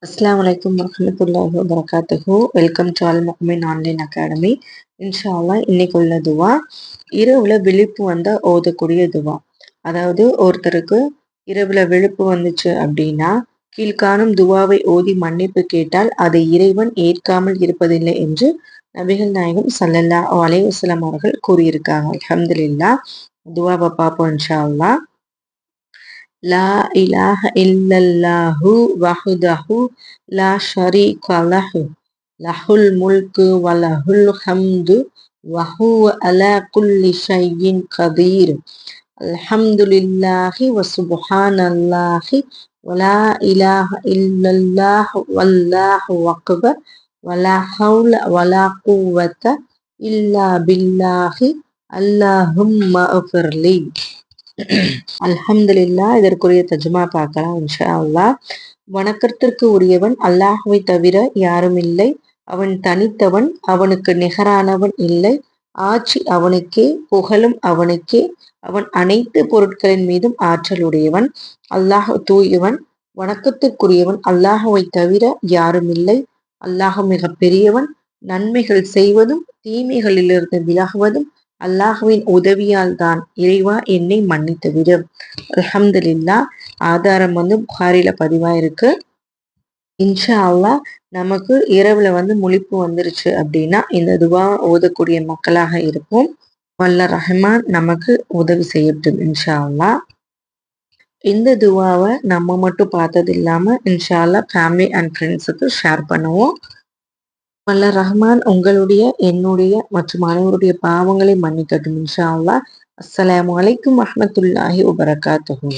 அஸ்ஸலாமு அலைக்கும் வரஹ்மத்துல்லாஹி வபரகாத்துஹு. வெல்கம் டு அல் முஃமின் ஆன்லைன் அகாடமி. இன்ஷா அல்லாஹ் இன்னைக்கு உள்ள துவா இரவுல விழிப்பு வந்தா ஓதக்கூடிய துவா. அதாவது ஒருத்தருக்கு இரவுல விழிப்பு வந்துச்சு அப்படின்னா கீழ்காணும் துவாவை ஓதி மன்னிப்பு கேட்டால் அதை இறைவன் ஏற்காமல் இருப்பதில்லை என்று நபிகள் நாயகம் ஸல்லல்லாஹு அலைஹி வஸல்லம் அவர்கள் கூறியிருக்காங்க. அல்ஹம்துலில்லாஹ். துவாவை பார்ப்போம் இன்ஷா அல்லாஹ். லா இலாஹ இல்லல்லாஹு வஹ்தஹு லா ஷரீக லஹு லஹுல் முல்கு வலஹுல் ஹம்து வஹுவ அலா குல்லி ஷைஇன் கதீர். அல்ஹம்துலில்லாஹி வசுப்ஹானல்லாஹி வலா இலாஹ இல்லல்லாஹு வல்லாஹு அக்பர் வலா ஹவுல வலா குவத்த இல்லா பில்லாஹி அல்லாஹும்ம அஃபிர்லி. அல்ஹம்துலில்லாஹ். இதற்குரிய தஜ்மா பார்க்கலாம் இன்ஷா அல்லாஹ். வணக்கத்திற்கு உரியவன் அல்லாஹ்வை தவிர யாரும் இல்லை. அவன் தனித்தவன், அவனுக்கு நிகரானவன் இல்லை. ஆட்சி அவனுக்கே, புகழும் அவனுக்கே. அவன் அனைத்து பொருட்களின் மீதும் ஆற்றல் உடையவன். அல்லாஹ் தூயவன். வணக்கத்திற்குரியவன் அல்லாஹ்வை தவிர யாரும் இல்லை. அல்லாஹ் மிக பெரியவன். நன்மைகள் செய்வதும் தீமைகளிலிருந்து விலகுவதும் அல்லாஹ்வின் உதவியால் தான். இறைவா என்னை மன்னித்து விடு. அல்ஹம்துலில்லாஹ். ஆதாரம் புகாரில பதிவாயிருக்கு. இன்ஷா அல்லாஹ் நமக்கு இரவுல முழிப்பு வந்துருச்சு அப்படின்னா இந்த துவா ஓதக்கூடிய மக்களாக இருப்போம். வல்ல ரஹ்மான் நமக்கு உதவி செய்யட்டும் இன்ஷா அல்லாஹ். இந்த துவாவை நம்ம மட்டும் பார்த்தது இல்லாம இன்ஷா அல்லாஹ் ஃபேமிலி அண்ட் ஃப்ரெண்ட்ஸுக்கு ஷேர் பண்ணுவோம். வல்ல ரஹ்மான் உங்களுடைய, என்னுடைய மற்றும் அனைவருடைய பாவங்களை மன்னிக்கட்டும் இன்ஷா அல்லாஹ். அஸ்ஸலாமு அலைக்கும் வரஹ்மத்துல்லாஹி வபரகாத்துஹு.